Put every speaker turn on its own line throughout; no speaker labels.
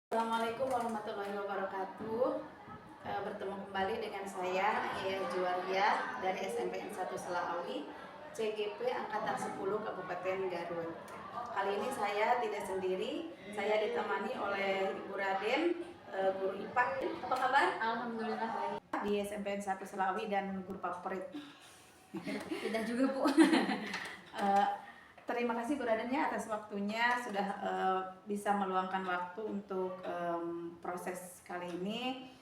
Assalamualaikum warahmatullahi wabarakatuh. Bertemu kembali dengan saya Ayah Juwaria dari SMPN 1 Selaawi, CGP Angkatan 10 Kabupaten Garut. Kali ini saya tidak sendiri, saya ditemani oleh Ibu Raden, guru IPA. Apa kabar?
Alhamdulillah baik.
Di SMPN 1 Selaawi dan guru favorit.
Tidak juga, Bu.
Terima kasih Bu Radennya atas waktunya sudah bisa meluangkan waktu untuk proses kali ini.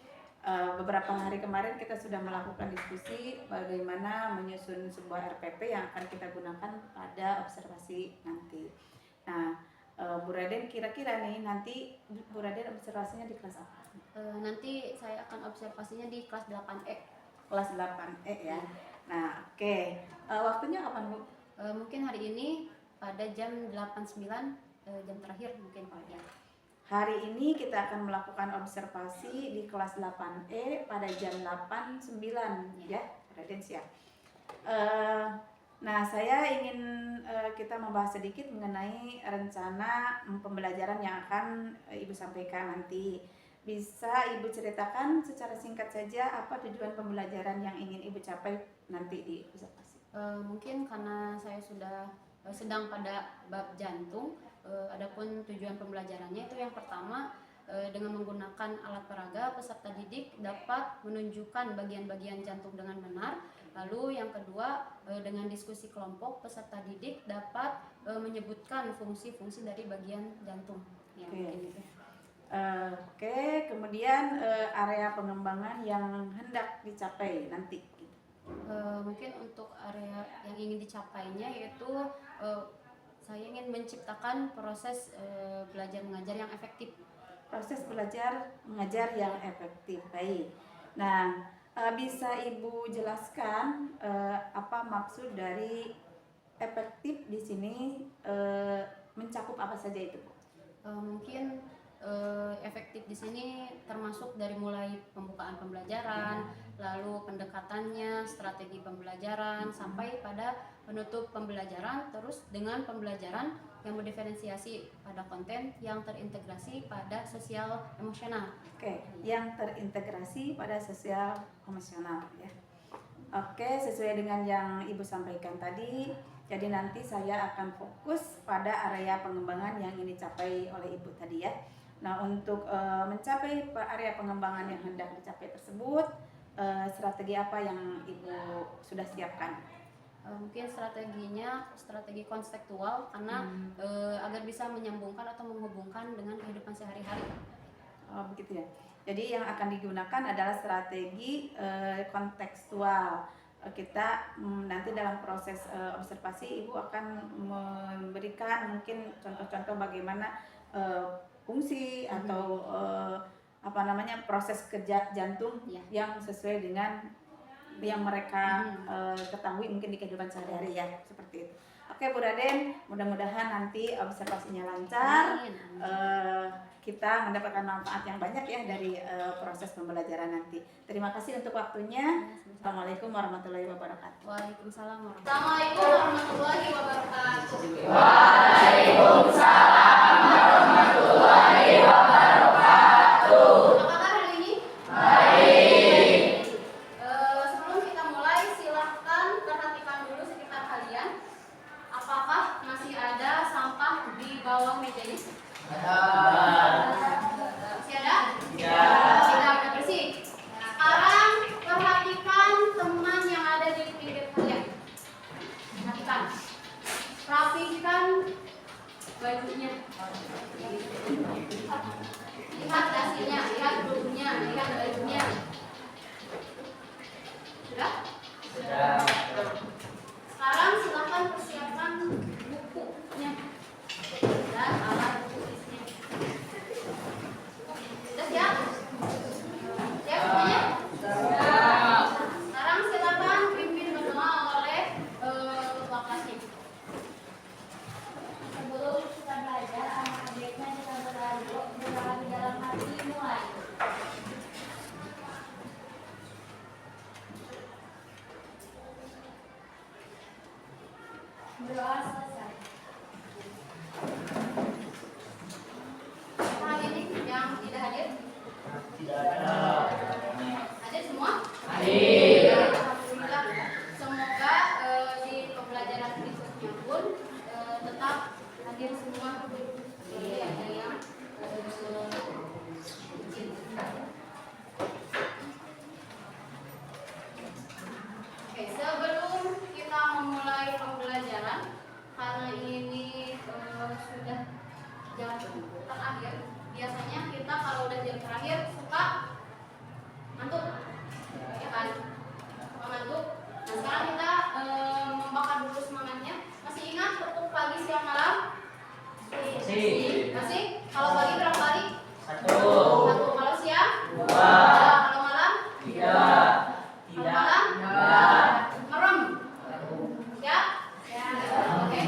Beberapa hari kemarin kita sudah melakukan diskusi bagaimana menyusun sebuah RPP yang akan kita gunakan pada observasi nanti. Nah, Bu Raden kira-kira nih nanti Bu Raden observasinya di kelas apa?
Nanti saya akan observasinya di kelas 8E.
Kelas 8E ya. Nah, oke. Waktunya kapan Bu?
Mungkin hari ini pada jam 8.9, jam terakhir mungkin Pak ya.
Hari ini kita akan melakukan observasi di kelas 8E pada jam 8.9 ya, Raden siap. Nah, saya ingin kita membahas sedikit mengenai rencana pembelajaran yang akan Ibu sampaikan nanti. Bisa Ibu ceritakan secara singkat saja apa tujuan pembelajaran yang ingin Ibu capai nanti di observasi?
Mungkin karena saya sudah sedang pada bab jantung, adapun tujuan pembelajarannya itu yang pertama, dengan menggunakan alat peraga peserta didik dapat menunjukkan bagian-bagian jantung dengan benar. Lalu yang kedua, dengan diskusi kelompok peserta didik dapat menyebutkan fungsi-fungsi dari bagian jantung. Ya, mungkin itu.
Oke, kemudian area pengembangan yang hendak dicapai nanti.
Mungkin untuk area yang ingin dicapainya yaitu saya ingin menciptakan proses belajar mengajar yang efektif.
Proses belajar mengajar yang efektif. Baik. Nah, bisa Ibu jelaskan apa maksud dari efektif di sini, mencakup apa saja itu, Bu?
Mungkin efektif di sini termasuk dari mulai pembukaan pembelajaran, lalu pendekatannya, strategi pembelajaran, sampai pada penutup pembelajaran, terus dengan pembelajaran yang mendiferensiasi pada konten yang terintegrasi pada sosial emosional.
Oke, yang terintegrasi pada sosial emosional ya. Oke, sesuai dengan yang Ibu sampaikan tadi, jadi nanti saya akan fokus pada area pengembangan yang ingin dicapai oleh Ibu tadi ya. Nah, untuk mencapai area pengembangan yang hendak dicapai tersebut, strategi apa yang Ibu sudah siapkan?
Mungkin strateginya strategi konseptual karena agar bisa menyambungkan atau menghubungkan dengan kehidupan sehari-hari.
Oh, begitu ya. Jadi yang akan digunakan adalah strategi kontekstual. Kita nanti dalam proses observasi Ibu akan memberikan mungkin contoh-contoh bagaimana fungsi atau proses kerja jantung yang sesuai dengan yang mereka ketahui mungkin di kehidupan sehari-hari ya, seperti itu. Oke Bu Raden, mudah-mudahan nanti observasinya lancar, kita mendapatkan manfaat yang banyak ya dari proses pembelajaran nanti. Terima kasih untuk waktunya. Assalamualaikum warahmatullahi wabarakatuh.
Waalaikumsalam
warahmatullahi wabarakatuh.
Waalaikumsalam warahmatullahi wabarakatuh.
Apa kabar hari ini?
Baik.
Sebelum kita mulai, silahkan perhatikan dulu sekitar kalian. Apakah masih ada sampah di bawah mejanya? Masih ada?
Ya.
Sudah bersih. Sekarang perhatikan teman yang ada di pinggir kalian. Perhatikan. Rapikan bajunya. Lihat dasinya, lihat bulunya, lihat bajunya. Sudah?
Sudah.
Sekarang silakan persiapkan bukunya dan alat tulisnya. Sudah siap? Siap semuanya? Sekarang silakan pimpin berdoa oleh ketua kelasnya. Sebelum kita belajar, jam terakhir, biasanya kita kalau udah jam terakhir suka ngantuk, ya kan? Suka ngantuk. Nah sekarang kita membakar dulu semangatnya. Masih ingat tepuk pagi siang malam? Masih? Kalau pagi berapa kali?
1,
Kalau siang?
2,
Kalau malam?
3,
Kalau malam? Merem. Ya? Oke.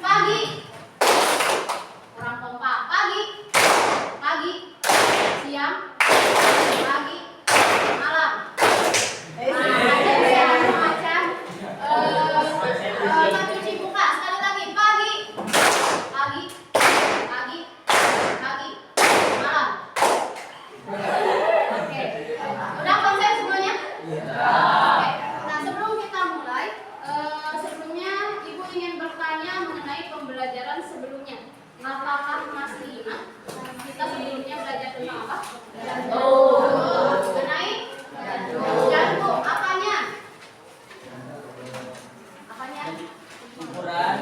Pagi. Kurang kompak. Pagi. Siang. Pagi. Malam. Macam cuci muka. Sekali lagi. Pagi. Malam. Oke. Udah konsep semuanya? Oke. Nah sebelum kita mulai, sebelumnya Ibu ingin bertanya mengenai pembelajaran sebelumnya. Apakah masih ingat kita sebelumnya belajar tentang apa? Mengenai jantung. Apanya?
ukuran,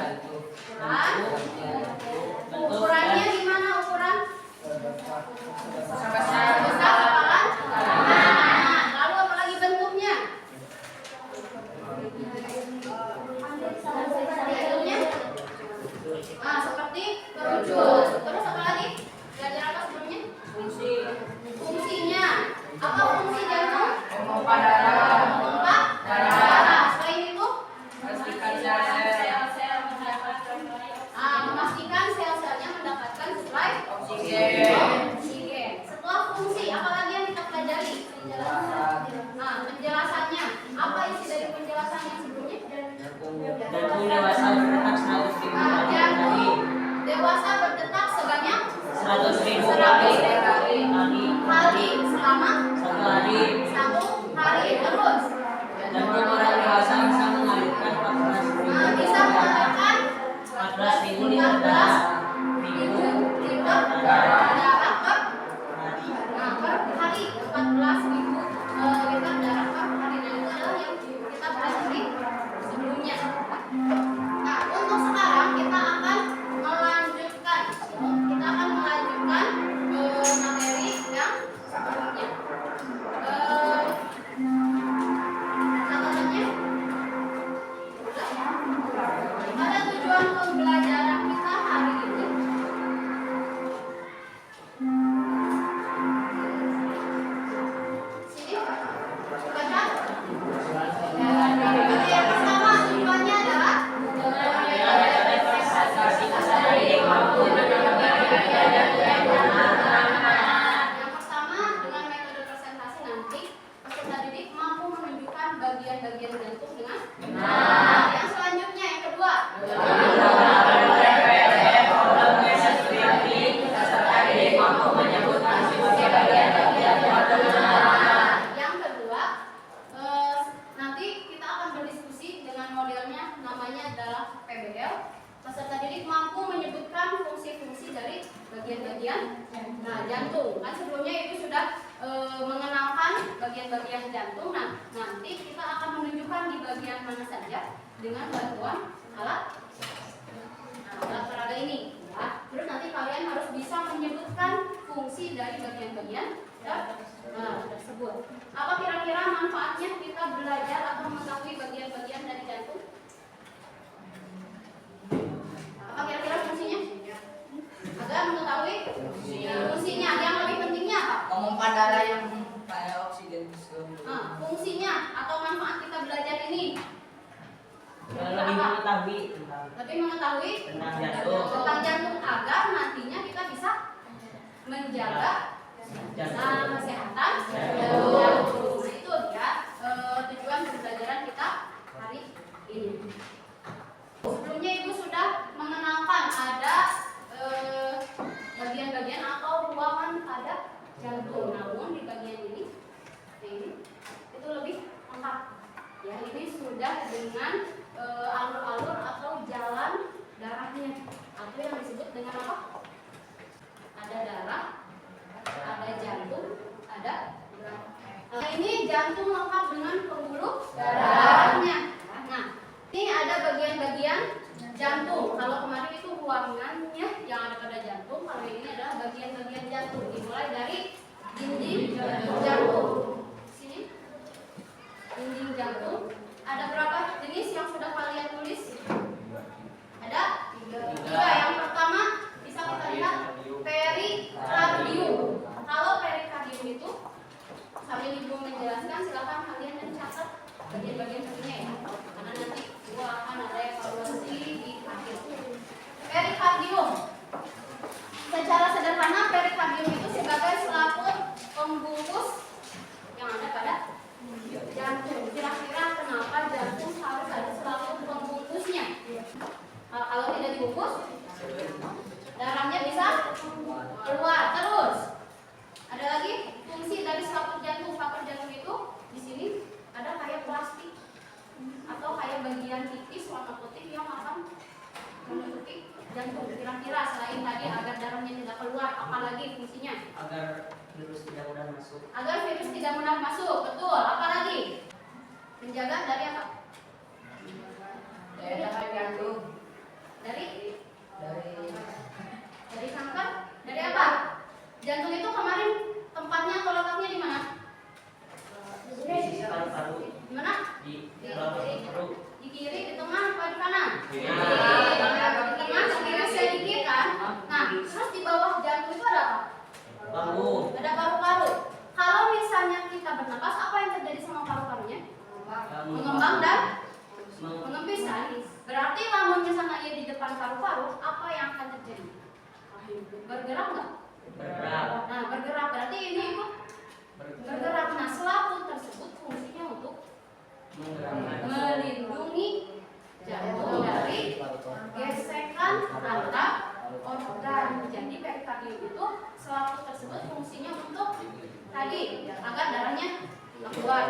Ukurannya gimana ukuran? Besar kapalan? Lalu apa lagi bentuknya? Bentuknya? Seperti kerucut. Terus apa lagi? Belajar apa sebelumnya? Fungsinya. Apa fungsi jantung? Pompa darah. Selain itu? Memastikan sel-selnya mendapatkan suplai oksigen. Setelah fungsi, apa lagi yang kita pelajari? Penjelasannya. Apa isi dari penjelasannya sebelumnya?
jantung dewasa berdetak 100.000 kali
Jantung dewasa berdetak sebanyak
100.000
kali selama
1 hari.
1 hari. Terus
Jantung orang dewasa bisa mengalirkan 14.000
bisa mengalirkan
14.000 liter darah minggu
liter darah per
hari.
per hari. 14.000 liter darah per hari. Nah itu adalah yang kita bahas di sebelumnya. Nah untuk sekarang kita akan melanjutkan materi yang sebelumnya. Catatannya pada tujuan pembelajaran kita hari ini. Sini baca. Yang pertama tujuannya adalah yang pertama dengan metode presentasi nanti peserta didik mampu menunjukkan bagian-bagian jantung dengan benar. Yang selanjutnya yang kedua. Yang kedua, nanti kita akan berdiskusi dengan modelnya, namanya adalah PBL. Peserta didik mampu menyebutkan fungsi-fungsi dari bagian-bagian jantung. Kan sebelumnya Ibu sudah mengenalkan bagian-bagian jantung. Nah, nanti kita akan menunjukkan di bagian mana saja dengan bantuan alat peraga ini. Ya. Terus nanti kalian harus bisa menyebutkan fungsi dari bagian-bagian tersebut. Apa kira-kira manfaatnya kita belajar atau mengetahui bagian-bagian dari jantung? Apa kira-kira fungsinya? Agar mengetahui fungsinya. Yang lebih pentingnya apa?
Pompa darah yang kayak oksigen.
Fungsinya atau manfaat kita belajar ini
Lebih mengetahui
lebih mengetahui
tentang jantung.
tentang jantung agar nantinya kita bisa menjaga kesehatan jantung. Nah, itu dia tujuan pembelajaran kita hari ini. Sebelumnya Ibu sudah mengenalkan ada bagian-bagian atau ruangan pada jantung. Namun di bagian ini itu lebih lengkap. Ya, ini sudah dengan alur-alur atau jalan darahnya, atau yang disebut dengan apa? Ada darah, ada jantung, ada gerak. Nah, ini jantung lengkap dengan pembuluh darahnya. Nah, ini ada bagian-bagian jantung. Kalau kemarin itu ruangannya yang ada pada jantung. Kalau yang ini adalah bagian-bagian jantung. Dimulai dari dinding jantung. Sini. Dinding jantung. Ada berapa jenis yang sudah kalian tulis? Ada tiga. Yang pertama bisa kita lihat perikardium. Kalau perikardium itu sambil ibu menjelaskan, silakan kalian mencatat bagian-bagian pentingnya ya. Karena nanti gua akan ada evaluasi di akhir. Perikardium. Secara sederhana perikardium itu sebagai selaput pembungkus yang ada pada jantung. Kira-kira kenapa jantung harus ada selaput pembungkusnya? Kalau tidak dibungkus, darahnya bisa keluar terus. Ada lagi fungsi dari selaput jantung. Selaput jantung itu di sini ada kayak plastik atau kayak bagian tipis warna putih yang akan menutupi jantung. Kira-kira selain tadi agar darahnya tidak keluar, apalagi fungsinya?
Agar virus tidak mudah masuk.
Agar virus tidak mudah masuk, betul. Apalagi? Menjaga dari apa?
Dari jantung.
Dari
Dari
kanker? Dari apa? Jantung itu kemarin tempatnya atau letaknya di mana?
Di paru-paru.
Di mana?
Di paru-paru.
Di kiri, di tengah, atau di kanan?
Kiri.
Di tengah, ke kiri sedikit kan? Nah, terus di bawah jantung itu ada apa?
Paru.
Ada paru-paru. Kalau misalnya kita bernapas, apa yang terjadi sama paru-parunya? Mengembang dan mengempis kan? Berarti lamun misalnya ia di depan paru-paru, apa yang akan terjadi? Bergerak nggak?
Bergerak.
Nah, bergerak berarti ini ikut bergerak. Nah, selaput tersebut fungsinya untuk melindungi jantung dari gesekan antara organ. Jadi perikardium itu selaput tersebut fungsinya untuk tadi agar darahnya keluar,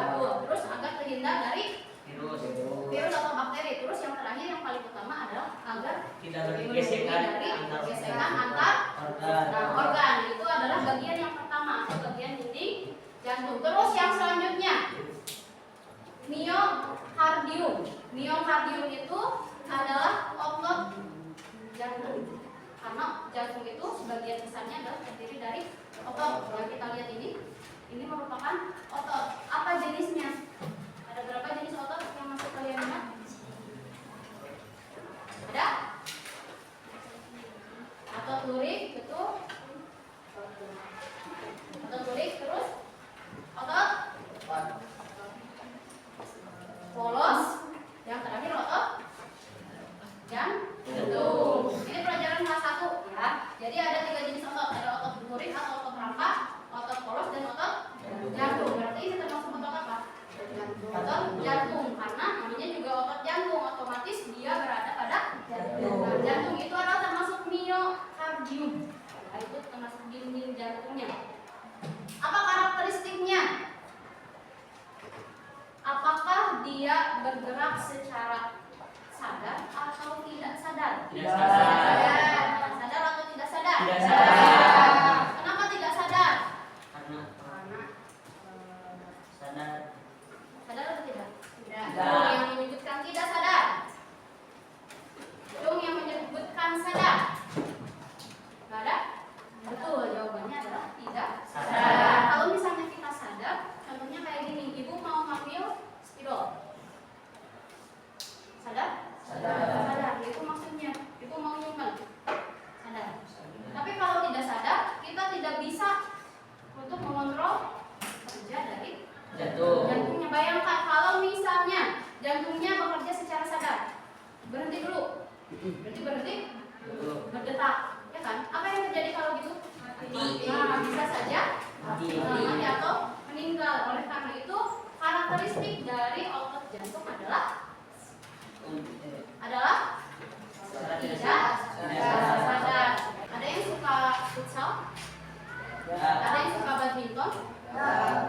terus agar terhindar dari virus atau bakteri. Terus yang terakhir yang paling utama adalah agar
Tidak
melindungi
bergesekan
dari
antar
gesekan antar
organ.
organ. Itu adalah bagian yang pertama atau bagian dinding jantung. Terus yang selanjutnya miokardium. Miokardium itu adalah otot jantung. Karena jantung itu sebagian besarnya adalah terdiri dari otot. Yang kita lihat ini merupakan otot. Apa jenisnya? Ada berapa jenis otot yang masuk kalian lihat? Ada? Otot lurik, betul. Otot lurik, terus otot polos, yang terakhir otot jantung. Ini pelajaran kelas 1 ya. Jadi ada 3 jenis otot, ada otot lurik atau otot rangka, otot polos dan otot jantung. Berarti ini termasuk otot apa? Otot jantung, karena namanya juga otot jantung, otomatis dia berada pada jantung. Nah, jantung itu adalah termasuk miokardium. Nah, itu termasuk dinding jantungnya. Apa karakteristiknya? Apakah dia bergerak secara sadar atau tidak sadar?
Tidak sadar.
Sadar atau tidak sadar?
Tidak sadar.
Kenapa tidak sadar?
Karena sadar.
Sadar atau tidak?
Tidak.
Yang menyebutkan tidak sadar. Dong yang menyebutkan sadar. Nggak ada? Betul, jawabannya adalah tidak sadar. Kalau misalnya kita sadar, contohnya kayak gini, ibu mau ngambil spidol. Sadar? Sadar. Itu maksudnya, ibu mau nyumbang. Sadar. Tapi kalau tidak sadar, kita tidak bisa untuk mengontrol kerja dari
Jantung.
jantungnya. Bayangkan kalau misalnya jantungnya bekerja secara sadar, berhenti dulu, berhenti berdetak, ya kan? Apa yang terjadi kalau gitu? Nah, bisa saja mati atau meninggal. Oleh karena itu karakteristik dari otot jantung adalah tidak sadar. Ada yang suka futsal? Ada yang suka badminton?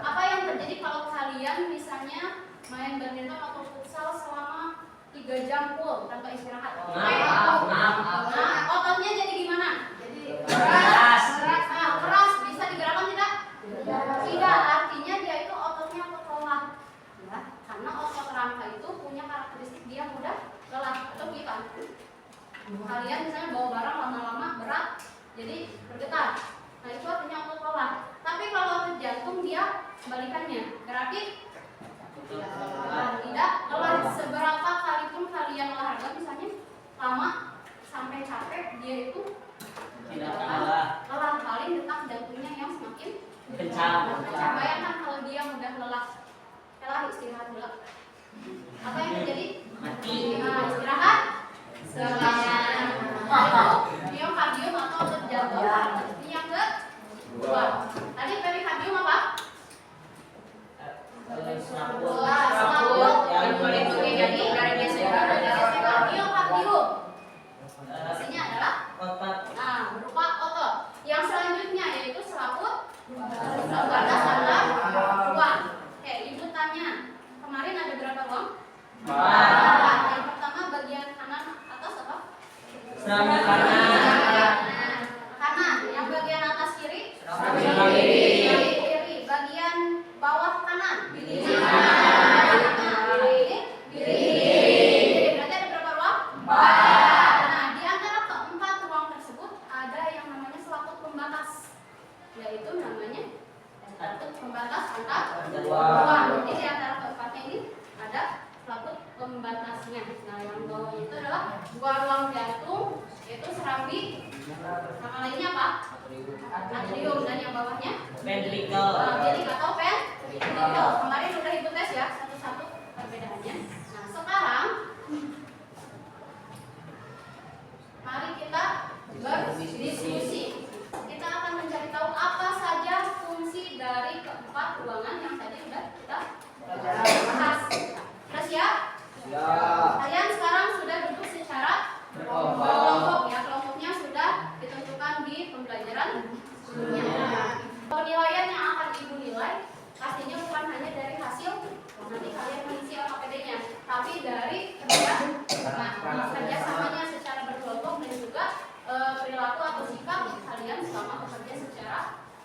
Apa yang terjadi kalau kalian misalnya main badminton atau futsal selama 3 jam full tanpa istirahat? Nah, ototnya jadi gimana? Jadi keras. Nah, keras bisa digerakkan tidak? Tidak, artinya dia itu ototnya lelah. Ya, karena otot rangka itu punya karakteristik dia mudah lelah. Atau kita kalian misalnya bawa jadi bergetar. Nah itu artinya otot lelah. Tapi kalau otot jantung dia kebalikannya, berarti tidak lelah. Seberapa kali pun kalian olahraga, misalnya lama sampai capek, dia itu
Tidak kalah.
lelah. Paling detak jantungnya yang semakin
Kencang.
Bayangkan kalau dia udah lelah, istirahat dulu. Apa yang terjadi?
Mati.
Nah, istirahat selanjutnya. Itu miokardium atau otot jantung. Ini yang kedua. Tadi perikardium apa?
Selaput.
Selaput.
Yang
Jadi dari gesekan miokardium. Isinya adalah
otot.
berupa otot. Yang selanjutnya yaitu selaput. Pembatas adalah ruang. Oke, liputannya. Kemarin ada berapa ruang? 4. Yang pertama bagian kanan atas apa?
Serambi kanan.
Kanan. Yang bagian atas kiri?
Serambi kiri.
Kiri. Bagian bawah kanan?
Kiri.
Kiri. Berarti ada berapa ruang? 4. Nah, di antara keempat ruang tersebut ada yang namanya selaput pembatas, yaitu namanya selaput pembatas antar ruang. Jadi di antara keempatnya ini ada selaput pembatasnya. Nah, yang bawahnya itu adalah dua ruang jantung, yaitu serambi, nama lainnya apa? Atrium, dan yang bawahnya
Ventricle.
bilik atau ventricle. Kemarin udah ibu tes ya satu-satu perbedaannya. Nah, sekarang mari kita berdiskusi. Kita akan mencari tahu apa saja fungsi dari keempat ruangan yang tadi sudah kita bahas. Sudah siap? Kalian sekarang sudah duduk secara berkelompok ya. Kelompoknya sudah ditentukan di pembelajaran sebelumnya. Penilaian yang akan ibu nilai pastinya bukan hanya dari hasil nanti kalian mengisi LKPD-nya, tapi dari kerjasamanya secara berkelompok dan juga perilaku atau sikap kalian selama bekerja secara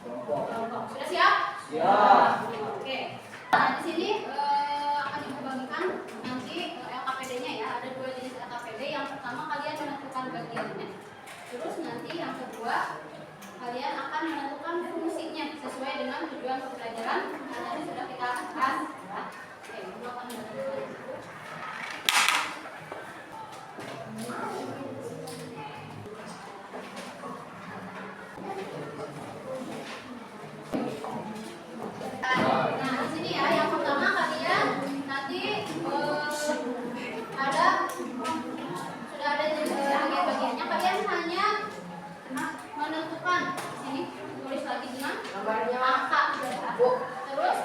kelompok. Sudah siap? Oke. Nah, di sini akan ibu bagikan nanti LKPD-nya ya. Ada 2 jenis LKPD. Yang pertama kalian menentukan bagiannya. Terus nanti yang kedua kalian akan menentukan fungsinya sesuai dengan tujuan pembelajaran yang tadi sudah kita bahas. Oke, ibu akan menentukan itu. Nah, di sini ya, yang pertama kalian nanti sudah ada bagian-bagiannya. Kalian hanya menentukan di sini, tulis lagi dengan angka, terus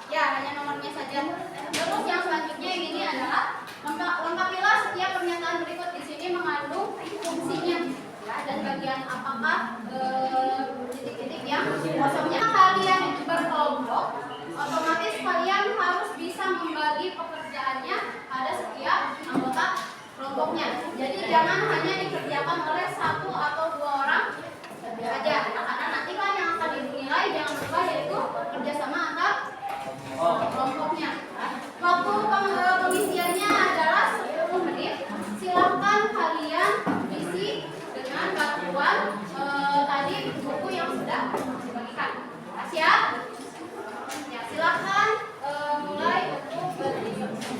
ya hanya nomornya saja. Terus yang selanjutnya yang ini adalah lengkapilah setiap pernyataan berikut. Di sini mengandung fungsinya ya, dan bagian apakah titik-titik yang kosongnya. Kalian berkelompok, otomatis kalian harus bisa membagi pekerjaannya pada setiap anggota kelompoknya. Jadi jangan hanya dikerjakan oleh 1 atau 2 orang saja, karena nanti kan yang akan dinilai jangan lupa yaitu kerjasama antar kelompoknya. Waktu pengisiannya adalah 10 menit. Silahkan kalian isi dengan bantuan tadi buku yang sudah dibagikan. Siap? Ya, silahkan mulai untuk berdiskusi.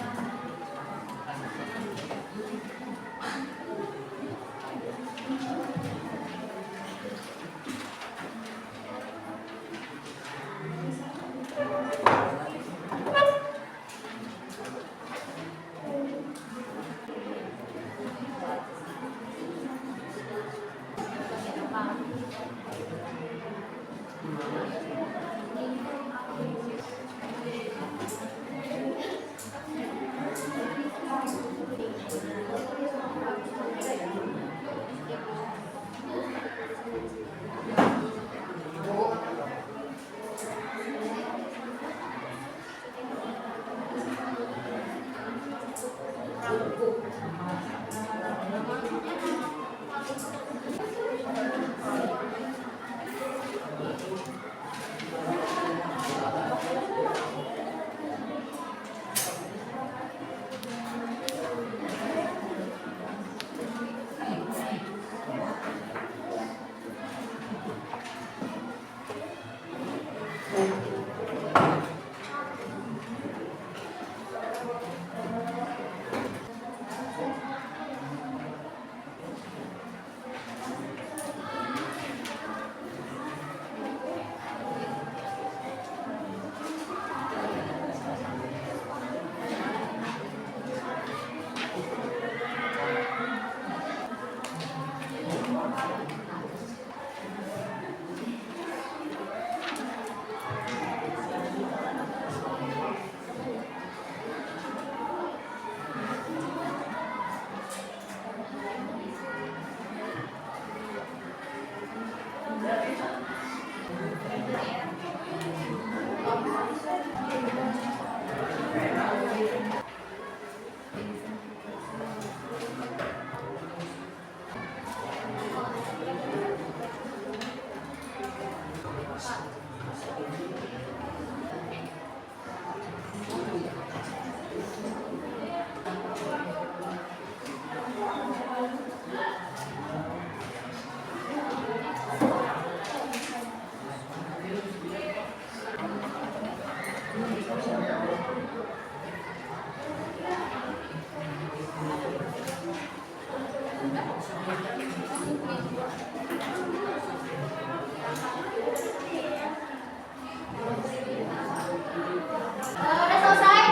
Udah selesai?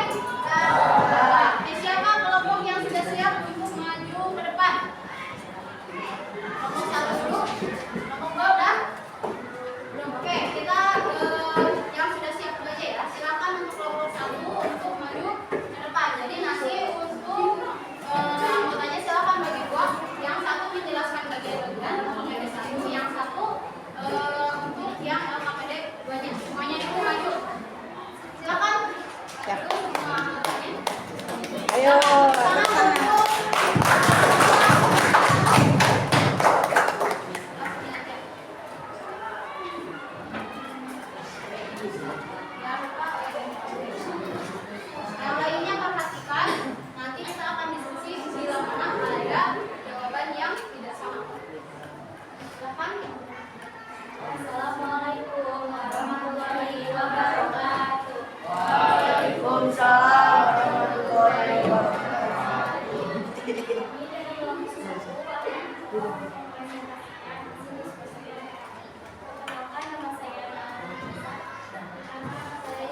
Nah, siapa kelompok yang sudah siap untuk maju ke depan? Kelompok satu dulu. Kelompok dua udah? Belum. Oke, kita yang sudah siap dulu aja ya. Silakan untuk kelompok satu untuk maju ke depan. Jadi nanti untuk anggotanya silakan bagi dua. Yang satu menjelaskan bagian-bagian LKPD 1, yang satu untuk yang LKPD 2-nya. Semuanya itu maju. Silakan.
Siap.
Itu semua anggotanya.
Ayo,
Sana
sana.
untuk yang lainnya perhatikan, nanti kita akan diskusi bila mana ada jawaban yang tidak sama. Silakan. Assalamualaikum warahmatullahi wabarakatuh.
Waalaikumsalam warahmatullahi wabarakatuh.
Perkenalkan, nama saya Nana. Anak saya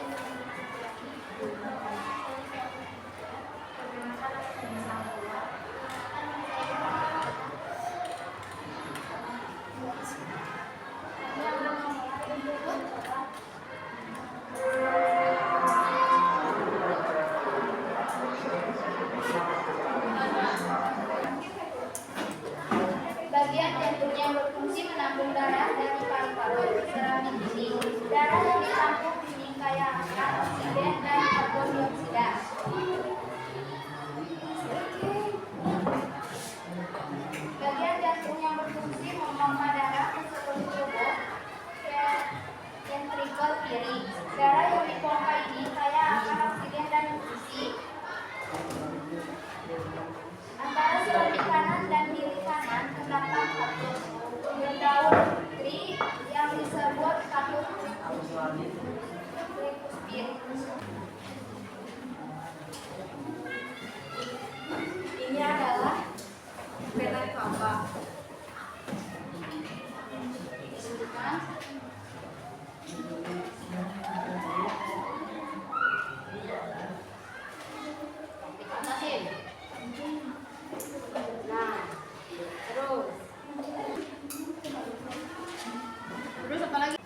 bagian jantung yang berfungsi menampung darah dari paru-paru. Serangan ini, darah yang ditampung menyingkayangkan oksigen dan karbon dioksida. Bagian jantung yang berfungsi memompa darah ke seluruh tubuh. Ventrikel kiri, darah yang dipompa ini kaya akan oksigen dan nutrisi. Antara serambi kanan dan kiri kanan terdapat katus berdaun tri yang disebut katus tricuspid. Ini adalah vena cava. Disebutkan. Dikatasin. Nah, terus apa lagi?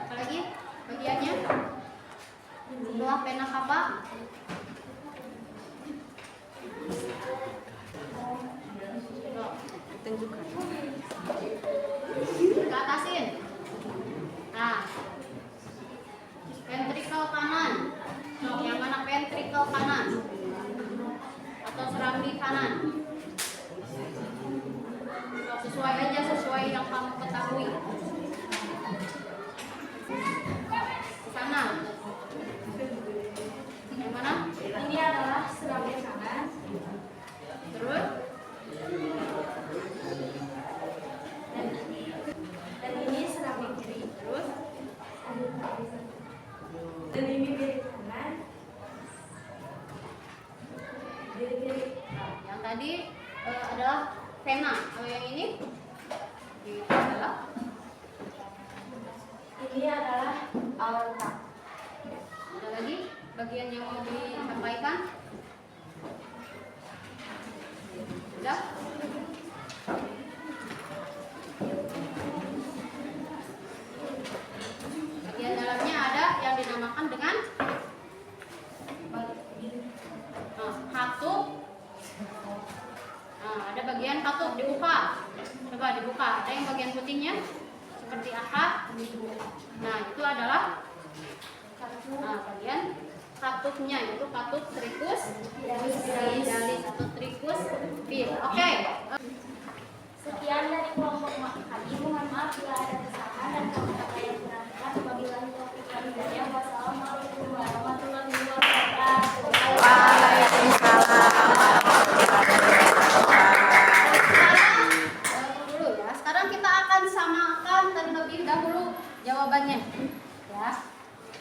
Apa lagi bagiannya? Setelah pena cava.
Tunjukkan.
Dikatasin. Nah, ventrikel kanan. Yang mana ventrikel kanan? Atau serambi kanan? Sesuai aja, sesuai yang kamu ketahui. Sana. Yang mana? Ini adalah serambi kanan. Terus? Dan ini serambi kiri. Terus? Dan ini kiri kanan. Kiri. Yang tadi adalah vena. Kalau yang ini adalah aorta. Ada lagi bagian yang mau disampaikan? Udah. Bagian dalamnya ada yang dinamakan dengan katup. Nah, ada bagian katup dibuka. Coba dibuka. Ada yang bagian putihnya seperti apa? Nah, itu adalah bagian katupnya, itu katup trikus dalis atau trikus bil. Oke.
Sekian dari kelompok kami. Mohon maaf bila ada kesalahan dan kata-kata yang kurang tepat. Wabillahi taufiq wal hidayah. Wassalamualaikum warahmatullahi wabarakatuh.
Dulu ya. Sekarang kita akan samakan terlebih dahulu jawabannya. Ya.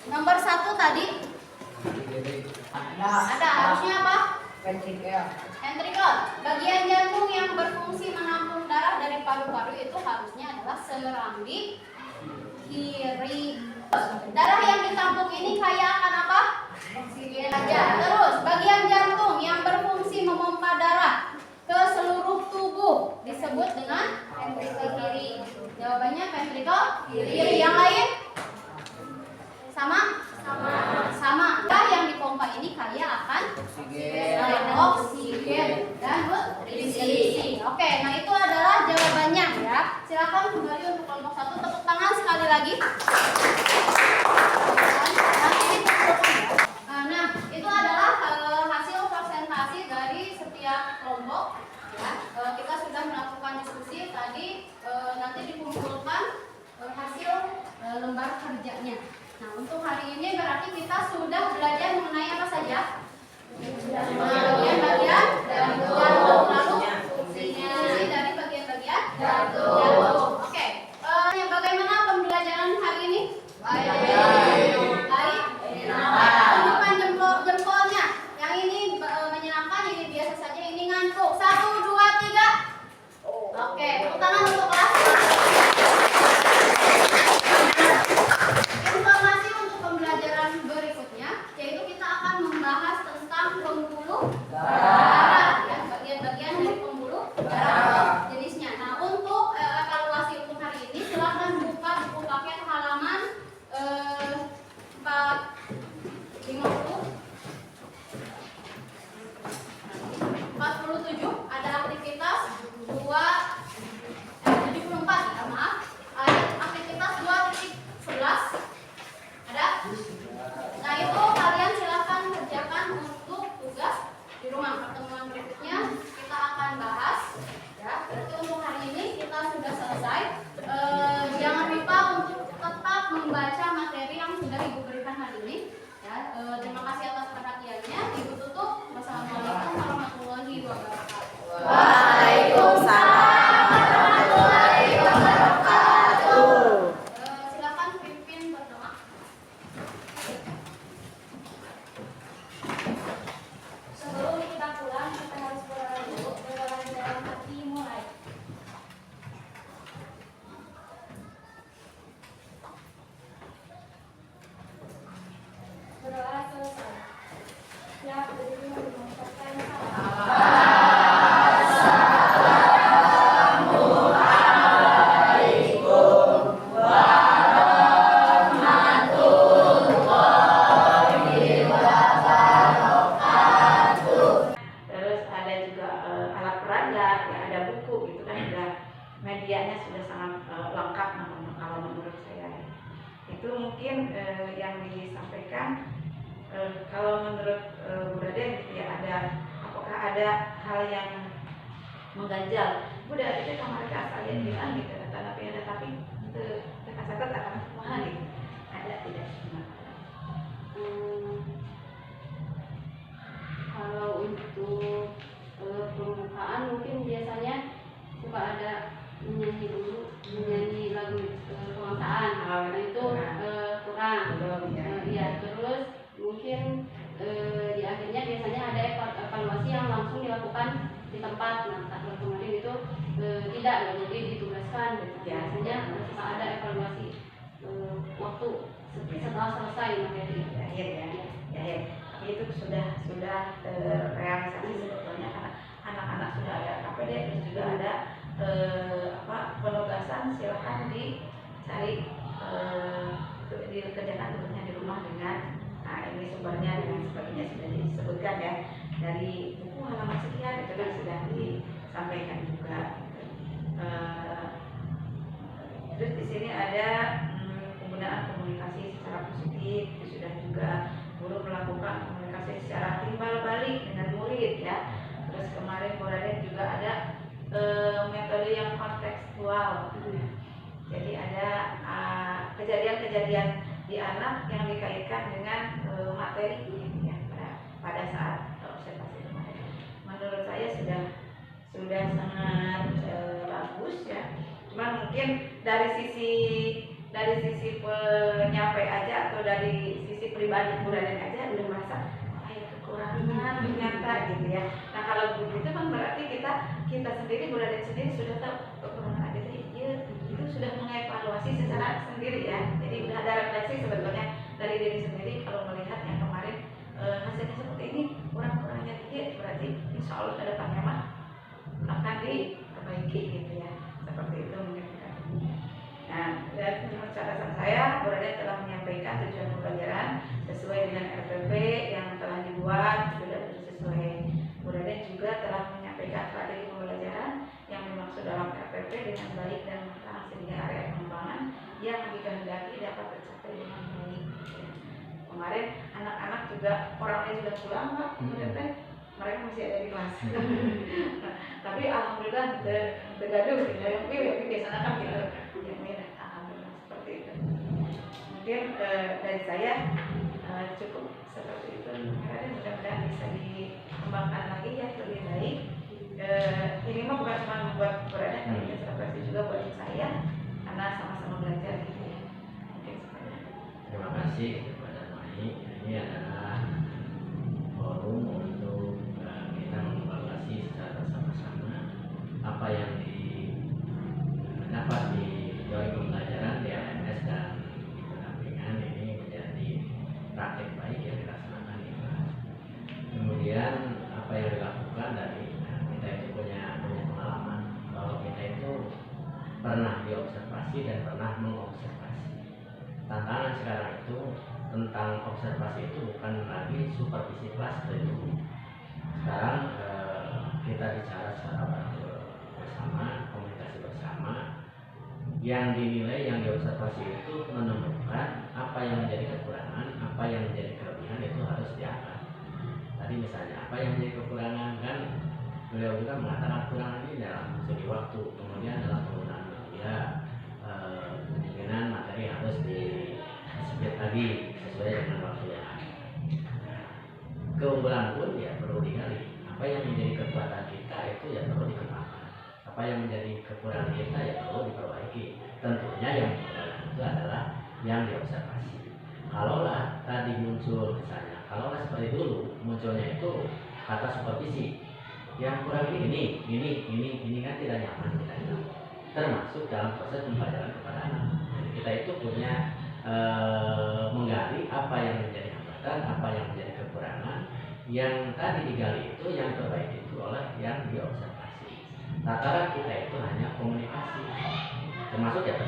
Nomor 1 tadi ada harusnya apa? Ventricle. Bagian jantung yang berfungsi menampung darah dari paru-paru itu harusnya adalah serambi kiri. Darah yang ditampung ini kaya akan apa? Oksigen aja. Terus bagian jantung yang berfungsi memompa darah ke seluruh tubuh disebut dengan ventricle kiri. Jawabannya ventricle kiri. Yang lain? Sama? Sama. Darah yang dipompa ini kaya akan oksigen dan nutrisi. Oke, nah itu adalah jawabannya ya. Silakan kembali untuk kelompok 1, tepuk tangan sekali lagi. Nah, itu adalah hasil presentasi dari setiap kelompok. Ya, kita sudah melakukan diskusi tadi. Nanti dikumpulkan hasil lembar kerjanya. Nah, untuk hari ini berarti kita sudah belajar mengenai apa saja? Bagian-bagian jantung, lalu fungsi dari bagian-bagian jantung. Oke, bagaimana pembelajaran hari ini? Baik. Tunjukkan jempolnya. Yang ini menyenangkan, ini biasa saja, ini ngantuk. 1, 2, 3. Oke, tepuk tangan untuk kelas. Informasi untuk pembelajaran berikutnya, yaitu kita akan membahas tentang pembuluh darah, ya, bagian-bagian dari pembuluh darah jenisnya. Nah, untuk evaluasi untuk hari ini, silakan buka buku paket halaman 47. Ada aktivitas 74, ya, maaf. Ada aktivitas 2.11. Ada? Nah, itu kalian silakan kerjakan untuk tugas di rumah. Pertemuan berikutnya kita akan bahas, ya. Berarti untuk hari ini kita sudah selesai. Jangan lupa untuk tetap membaca materi yang sudah Ibu berikan hari ini. Ya, terima kasih atas perhatiannya. Ibu tutup. Wassalamualaikum warahmatullahi wabarakatuh.
Waalaikumsalam warahmatullahi wabarakatuh.
Silakan pimpin berdoa.
Sebelum kita pulang, kita harus berdoa dulu. Berdoa di dalam hati, mulai. Berdoa selesai. Siap berdiri mengucapkan salam.
Terus ada juga alat peraga, ya, ada buku gitu kan, udah medianya sudah sangat lengkap kalau menurut saya. Itu mungkin yang disampaikan. Kalau menurut Bu Raden gitu ya, apakah ada hal yang mengganjal? Udah itu kamar kalian bilang gitu, tapi ada tapi kata-kata akan mahal gitu. Ada tidak?
Kalau untuk pembukaan mungkin biasanya suka ada menyanyi lagu kebangsaan. Nah, itu kurang. Ya, terus mungkin di akhirnya biasanya ada evaluasi yang langsung dilakukan di tempat. Nah, kalau kemarin itu tidak, jadi ditugaskan. Biasanya suka ada evaluasi waktu setelah selesai materi.
Akhir ya, itu sudah terrealisasi sebetulnya, karena anak-anak sudah ada cari dikerjakan tugasnya di rumah dengan ini sumbernya dan sebagainya sudah disebutkan ya, dari buku halaman sekian itu kan sudah disampaikan juga. Terus di sini ada penggunaan komunikasi secara positif, itu sudah juga guru melakukan komunikasi secara timbal balik dengan murid ya. Terus kemarin Bu Raden juga ada metode yang kontekstual gitu ya. Jadi ada kejadian-kejadian di anak yang dikaitkan dengan materi gitu ya pada saat observasi kemarin. Menurut saya sudah sangat bagus ya. Cuma mungkin dari sisi penyampai aja atau dari sisi pribadi Bu Raden aja udah merasa kekurangan ternyata gitu ya. Nah kalau begitu kan berarti kita sendiri Bu Raden sendiri sudah tahu kekurangan ada itu sudah mengevaluasi secara sendiri ya. Jadi udah ada refleksi sebetulnya dari diri sendiri kalau melihat yang kemarin hasilnya seperti ini, kurang-kurangnya dikit, berarti insya Allah ke depannya mah akan diperbaiki gitu ya. Seperti itu mungkin. Nah, dan menurut catatan saya, Bu Raden telah menyampaikan tujuan pembelajaran sesuai dengan RPP yang telah dibuat, sudah sesuai. Bu Raden juga telah menyampaikan strategi pembelajaran yang dimaksud dalam RPP dengan baik dan matang sehingga area pengembangan yang dikehendaki dapat tercapai dengan baik. Kemarin anak-anak juga orangnya sudah pulang Pak, mereka masih ada di kelas. Tapi alhamdulillah tergaduh gitu ya. Tapi biasanya kan gitu. Yang lain alhamdulillah seperti itu. Mungkin dari saya cukup seperti itu. Mudah-mudahan bisa dikembangkan lagi ya lebih baik. Ini mah bukan cuma membuat berada, tapi inspirasi juga buat saya karena sama-sama belajar gitu ya. Mungkin seperti itu.
Terima kasih kepada Mai. Ini adalah forum untuk kita mengevaluasi secara bersama-sama apa yang dapat di teori pembelajaran di LMS dan di pendampingan ini menjadi praktek baik yang dilaksanakan di kelas. Kemudian apa yang dilakukan dari kita itu punya pengalaman bahwa kita itu pernah diobservasi dan pernah mengobservasi. Tantangan sekarang itu tentang observasi itu bukan lagi supervisi kelas dulu. Sekarang kita bicara secara bersama, komunikasi bersama. Yang dinilai, yang diobservasi itu menemukan apa yang menjadi kekurangan, apa yang menjadi kelebihan itu harus diangkat. Tadi misalnya apa yang menjadi kekurangan kan beliau juga mengatakan kekurangan ini dalam segi waktu, kemudian dalam penggunaan media, kemungkinan materi harus disebut lagi sesuai dengan waktu yang ada. Keunggulan pun ya perlu digali. Apa yang menjadi kekuatan kita itu ya perlu dikembangkan. Apa yang menjadi kekurangan kita ya perlu diperbaiki. Tentunya yang kekurangan itu adalah yang diobservasi. Kalaulah tadi muncul misalnya, kalaulah seperti dulu munculnya itu kata supervisi, yang kurang ini kan tidak nyaman kita itu. Termasuk dalam proses pembelajaran kepada anak. Jadi kita itu punya menggali apa yang menjadi hambatan, apa yang menjadi kekurangan. Yang tadi digali itu yang terbaik itu oleh yang diobservasi. Tataran kita itu hanya komunikasi, termasuk ya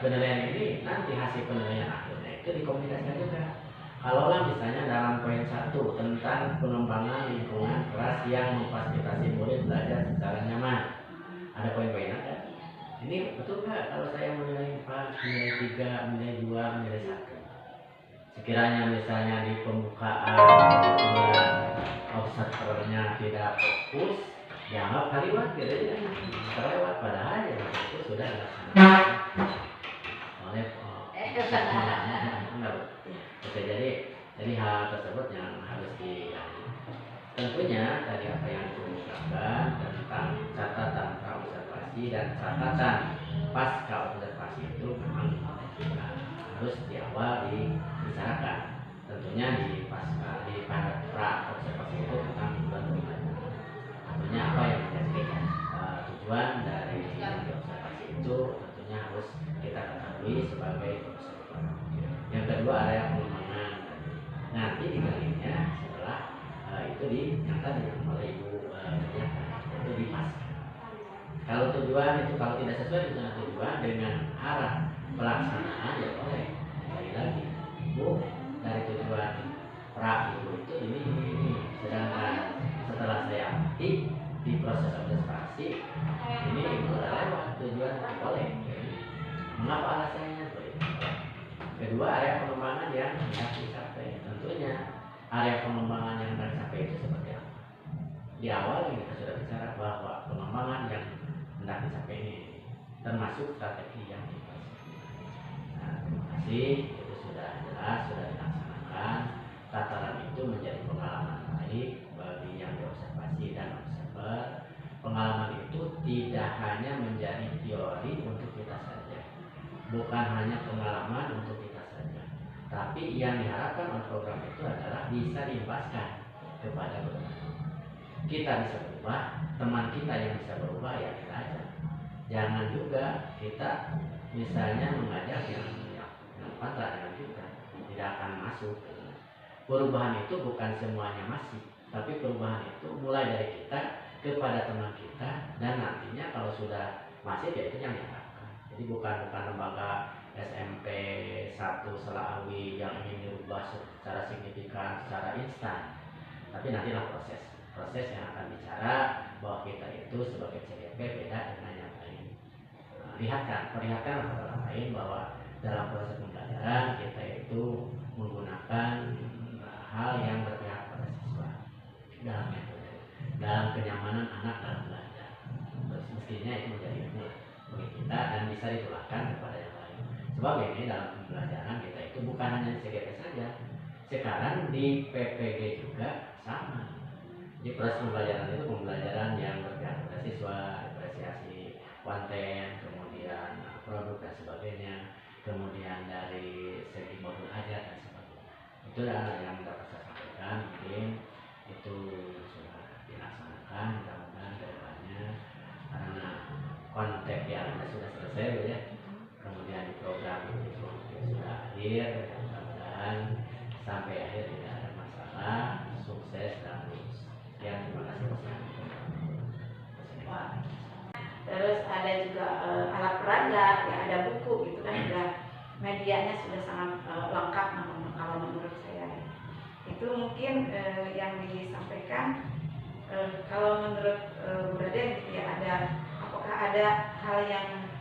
penilaian ini nanti hasil penilaian akhirnya itu dikomunikasikan juga. Kalaulah misalnya dalam poin 1 tentang pengembangan lingkungan kelas yang memfasilitasi murid belajar secara nyaman, ada poin-poin ada. Ini betul nggak kalau saya menilai 4, nilai 3, nilai 2, nilai 1? Sekiranya misalnya di pembukaan observernya tidak fokus, dianggap kaliwat gitu ya, terlewat padahal ya itu sudah dilaksanakan oleh Oke, jadi hal tersebut yang harus digali. Tentunya tadi apa yang diungkapkan tentang catatan observasi dan catatan pasca observasi itu memang harus di awal dibicarakan. Tentunya di pasca pra observasi itu tentang tujuan pembelajaran. Tentunya apa yang menjadi tujuan dari observasi itu tentunya harus kita ketahui sebagai observer. Yang kedua area pengembangan. Nanti digalinya setelah itu yang tadi oleh Ibu itu di pasca. Kalau tujuan itu kalau tidak sesuai dengan tujuan dengan arah pelaksanaan ya boleh kembali lagi Bu, dari tujuan pra ibu itu ini. Sedangkan setelah saya amati di proses observasi ini ibu lewat tujuan boleh. Mengapa alasannya boleh? Kedua, area pengembangan yang hendak dicapai. Tentunya area pengembangan yang hendak dicapai itu seperti apa? Di awal kita sudah bicara bahwa pengembangan yang hendak dicapai ini termasuk strategi yang dipakai. Nah, terima kasih, itu sudah jelas, sudah dilaksanakan. Tataran itu menjadi pengalaman baik bagi yang diobservasi dan observer. Pengalaman itu tidak hanya menjadi teori untuk kita saja, bukan hanya pengalaman untuk kita saja, tapi yang diharapkan oleh program itu adalah bisa diimbaskan kepada beberapa. Kita bisa berubah, teman kita yang bisa berubah ya kita aja. Jangan juga kita misalnya mengajak yang kontra dengan kita, tidak akan masuk. Perubahan itu bukan semuanya masih, tapi perubahan itu mulai dari kita kepada teman kita, dan nantinya kalau sudah masif ya itu yang diharapkan. Jadi bukan lembaga SMP 1 Selawi yang ingin dirubah secara signifikan, secara instan, tapi nantilah proses yang akan bicara bahwa kita itu sebagai CDP beda dengan yang lain. Perlihatkan kepada lain bahwa dalam proses pembelajaran kita itu menggunakan hal yang berpihak pada siswa dalam metode, dalam kenyamanan anak dalam belajar. Terus mestinya itu menjadi ilmu bagi kita dan bisa ditularkan kepada yang lain. Sebab ini dalam pembelajaran kita itu bukan hanya di CGP saja, sekarang di PPG juga sama. Di proses pembelajaran itu pembelajaran yang berpihak pada siswa, apresiasi konten, kemudian produk dan sebagainya, kemudian dari segi modul ajar dan sebagainya. Itu adalah yang dapat saya sampaikan. Mungkin itu sudah dilaksanakan, mudah-mudahan ke depannya, karena konteks yang sudah selesai ya. Kemudian di program itu sudah hadir, mudah-mudahan sampai akhir tidak ada masalah, sukses dan lulus. Ya, terima kasih.
Terus ada juga alat peraga, ya ada buku gitu kan, udah medianya sudah sangat lengkap kalau menurut saya. Itu mungkin yang disampaikan. Kalau menurut Bu Raden gitu ya, apakah ada hal yang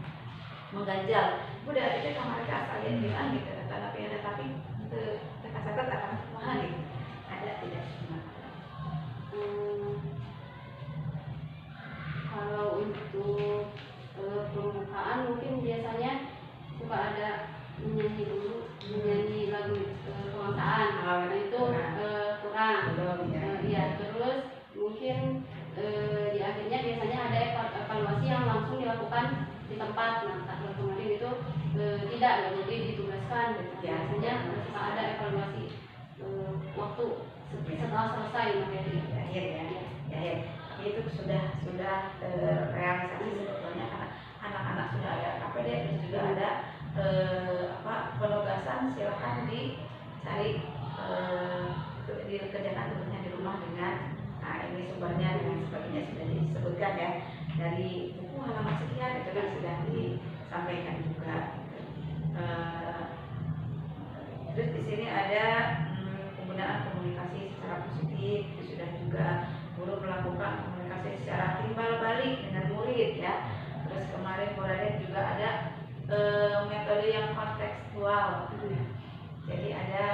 mengganjal? Bu Raden itu kamar kalian bilang gitu, tapi kata-kata akan mahal gitu. Ada tidak?
Kalau untuk pembukaan mungkin biasanya suka ada menyanyi lagu kebangsaan. Nah itu kurang. Ya, terus mungkin di akhirnya biasanya ada evaluasi yang langsung dilakukan di tempat. Nah kalau kemarin itu tidak, jadi ditugaskan. Biasanya suka ada evaluasi waktu setelah selesai materi.
Akhir ya. Itu sudah terrealisasi sebetulnya, karena anak-anak sudah ada APD, terus juga ada penugasan. Silakan dicari dikerjakan tugasnya di rumah dengan ini sumbernya dan sebagainya sudah disebutkan ya, dari buku halaman sekian itu kan sudah disampaikan juga. Terus di sini ada penggunaan komunikasi secara positif, itu sudah juga guru melakukan komunikasi secara timbal balik dengan murid ya. Terus kemarin Bu Raden juga ada metode yang kontekstual. Jadi ada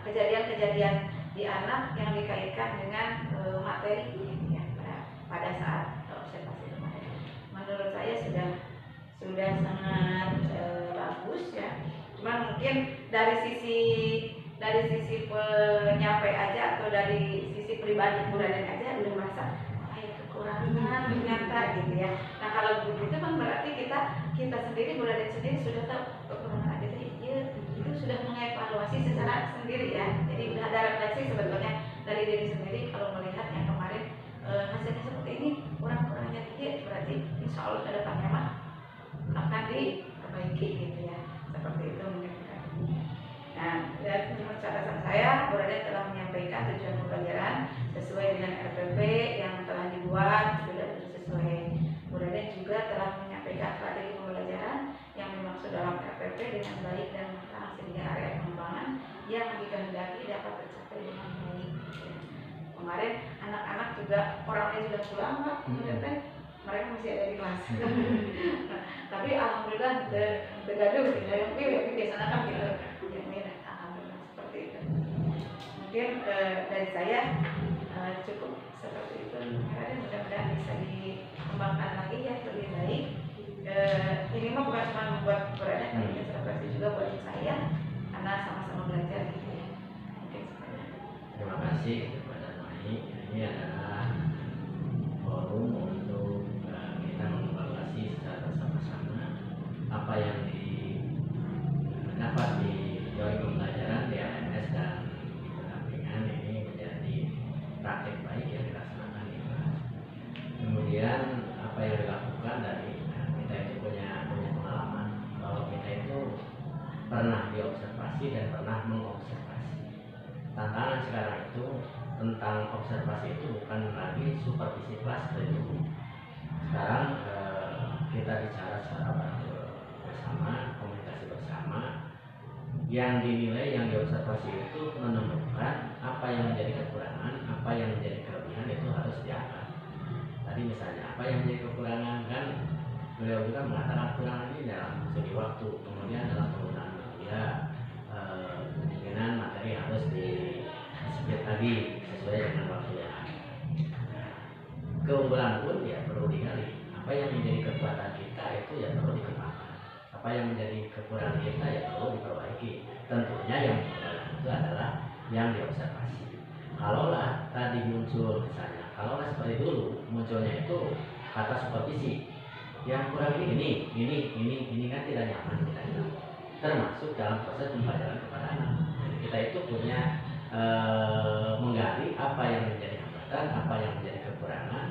kejadian-kejadian di anak yang dikaitkan dengan materi ya, pada saat observasi kemarin. Menurut saya sudah sangat bagus ya. Cuma mungkin dari sisi penyampai aja atau dari sisi pribadi Bu Raden aja udah merasa kekurangan ternyata gitu ya. Nah kalau begitu kan berarti kita sendiri, Bu Raden sendiri sudah tahu kekurangan ada itu sudah mengevaluasi secara sendiri ya. Jadi udah ada refleksi sebetulnya dari diri sendiri. Kalau melihat yang kemarin hasilnya seperti ini, kurang-kurangnya dikit, berarti insya Allah ke depannya mah akan diperbaiki gitu ya. Seperti itu mungkin. Nah, dan menurut catatan saya, Bu Raden telah menyampaikan tujuan pembelajaran sesuai dengan RPP yang telah dibuat, sudah sesuai. Bu Raden juga telah menyampaikan strategi pembelajaran yang dimaksud dalam SPP dengan baik dan matang sehingga area pengembangan yang dikehendaki dapat tercapai dengan baik. Kemarin anak-anak juga orangnya sudah pulang Pak, mereka masih ada di kelas. Tapi alhamdulillah tergaduh gitu ya, tapi biasanya kan gitu. Yang ini alhamdulillah seperti itu. Mungkin dari saya cukup seperti itu. Mudah-mudahan bisa dikembangkan lagi ya lebih baik. Ini mah bukan cuma buat berada, tapi observasi juga buat saya karena sama-sama belajar gitu ya. Mungkin seperti itu.
Terima kasih kepada Mai. Ini adalah forum untuk kita mengevaluasi secara bersama-sama apa yang didapat di teori pembelajaran di LMS dan di pendampingan ini menjadi praktik baik yang dilaksanakan di kelas. Kemudian apa yang dilakukan dari kita itu punya pengalaman bahwa kita itu pernah diobservasi dan pernah mengobservasi. Tantangan sekarang itu tentang observasi itu bukan lagi supervisi kelas seperti dulu. Sekarang kita bicara secara bersama, komunikasi bersama. Yang dinilai, yang diobservasi itu menemukan apa yang menjadi kekurangan, apa yang menjadi kelebihan itu harus diangkat. Tadi misalnya apa yang menjadi kekurangan kan beliau juga mengatakan kekurangan ini dalam segi waktu, kemudian dalam penggunaan media, kemungkinan materi harus di-split lagi sesuai dengan waktu yang ada. Keunggulan pun ya perlu digali. Apa yang menjadi kekuatan kita itu ya perlu dikembangkan. Apa yang menjadi kekurangan kita ya perlu diperbaiki. Tentunya yang kekurangan itu adalah yang diobservasi. Kalaulah tadi muncul misalnya, kalaulah seperti dulu munculnya itu kata supervisi, yang kurang ini kan tidak nyaman kita itu. Termasuk dalam proses pembelajaran kepada anak. Jadi kita itu punya menggali apa yang menjadi hambatan, apa yang menjadi kekurangan.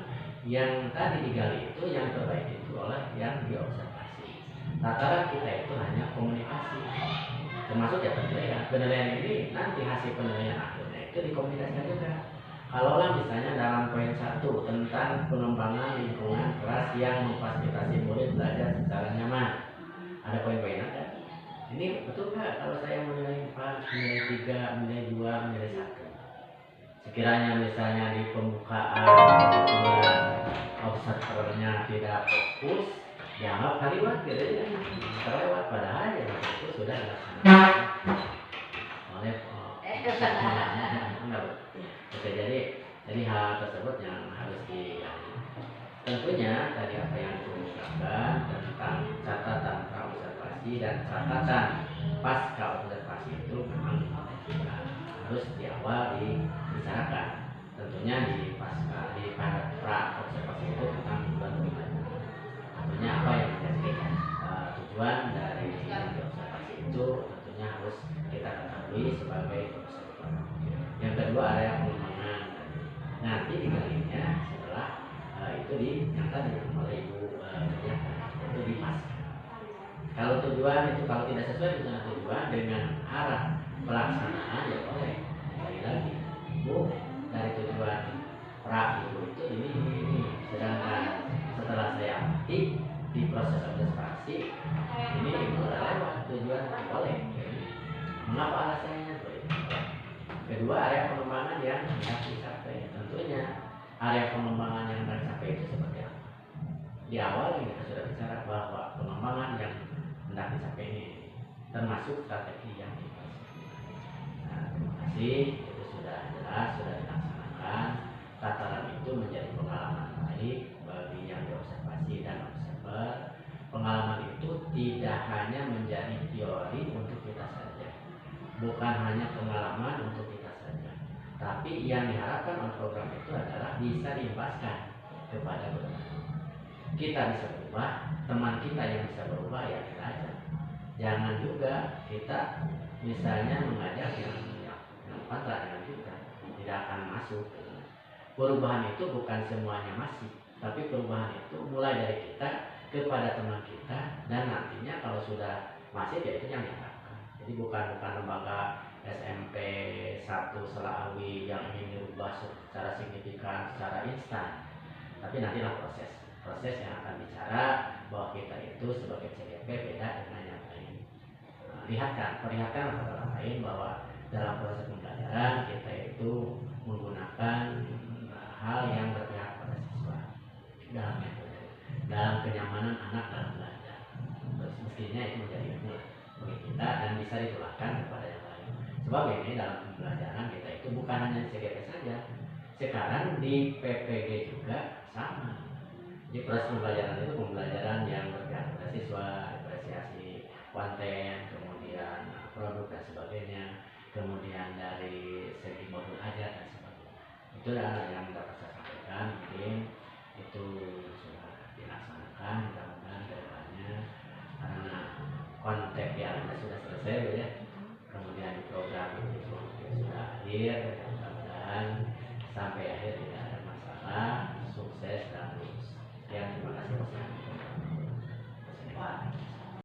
Yang tadi digali itu yang terbaik itu oleh yang diobservasi. Tataran kita itu hanya komunikasi, termasuk ya penilaian. Penilaian ini nanti hasil penilaian akhirnya itu dikomunikasikan juga. Kalaulah misalnya dalam poin 1 tentang pengembangan lingkungan kelas yang memfasilitasi murid belajar secara nyaman, ada poin-poin ada. Ini betul nggak kalau saya menilai 4, nilai 3, nilai 2, nilai 1? Sekiranya misalnya di pembukaan kebetulan observernya tidak fokus, dianggap kaliwat gitu ya, terlewat padahal yang itu sudah dilaksanakan oleh Oke, jadi hal tersebut yang harus digali. Tentunya tadi apa yang diungkapkan tentang catatan praobservasi dan catatan pasca observasi itu memang harus di awal dibicarakan. Tentunya di pasca di praobservasi itu tentang tujuan pembelajaran. Tentunya apa yang menjadi tujuan dari yang diobservasi itu tentunya harus kita ketahui sebagai observer. Yang kedua area pengembangan. Nanti digalinya setelah itu yang tadi oleh Ibu itu di pasca. Kalau tujuan itu kalau tidak sesuai dengan tujuan dengan arah pelaksanaan ya boleh kembali lagi. Bu, dari tujuan pra Ibu itu ini. Sedangkan setelah saya amati di proses observasi ini Ibu lewat tujuan boleh. Mengapa alasannya boleh? Kedua area pengembangan yang hendak dicapai. Tentunya area pengembangan yang hendak dicapai itu seperti apa? Di awal kita sudah bicara bahwa pengembangan yang hendak dicapai ini termasuk strategi yang dipakai. Nah, terima kasih, itu sudah jelas, sudah dilaksanakan. Tataran itu menjadi pengalaman baik bagi yang diobservasi dan observer. Pengalaman itu tidak hanya menjadi teori untuk kita saja, bukan hanya pengalaman untuk kita saja, tapi yang diharapkan oleh program itu adalah bisa diimbaskan kepada beberapa. Kita bisa berubah, teman kita yang bisa berubah ya kita aja. Jangan juga kita misalnya mengajar yang kontra dengan kita, tidak akan masuk. Perubahan itu bukan semuanya masih, tapi perubahan itu mulai dari kita kepada teman kita dan nantinya kalau sudah masif ya itu yang diharapkan. Jadi bukan lembaga SMP 1 Selawi yang ingin dirubah secara signifikan, secara instan, tapi nantilah proses yang akan bicara bahwa kita itu sebagai CDP beda dengan yang lain. perlihatkan kepada orang lain bahwa dalam proses pembelajaran kita itu menggunakan hal yang berpihak pada siswa dalam metode, dalam kenyamanan anak dalam belajar. Terus mestinya itu menjadi ilmu bagi kita dan bisa ditularkan kepada yang lain. Sebab ini dalam pembelajaran kita itu bukan hanya di CGP saja. Sekarang di PPG juga sama. Di proses pembelajaran itu pembelajaran yang berpihak pada siswa, apresiasi konten, kemudian produk dan sebagainya, kemudian dari segi modul ajar dan sebagainya. Itu adalah yang dapat saya sampaikan. Mungkin itu sudah dilaksanakan, mudah-mudahan ke depannya karena konteks yang sudah selesai ya. Kemudian di program itu sudah hadir, mudah-mudahan sampai akhir tidak ada masalah.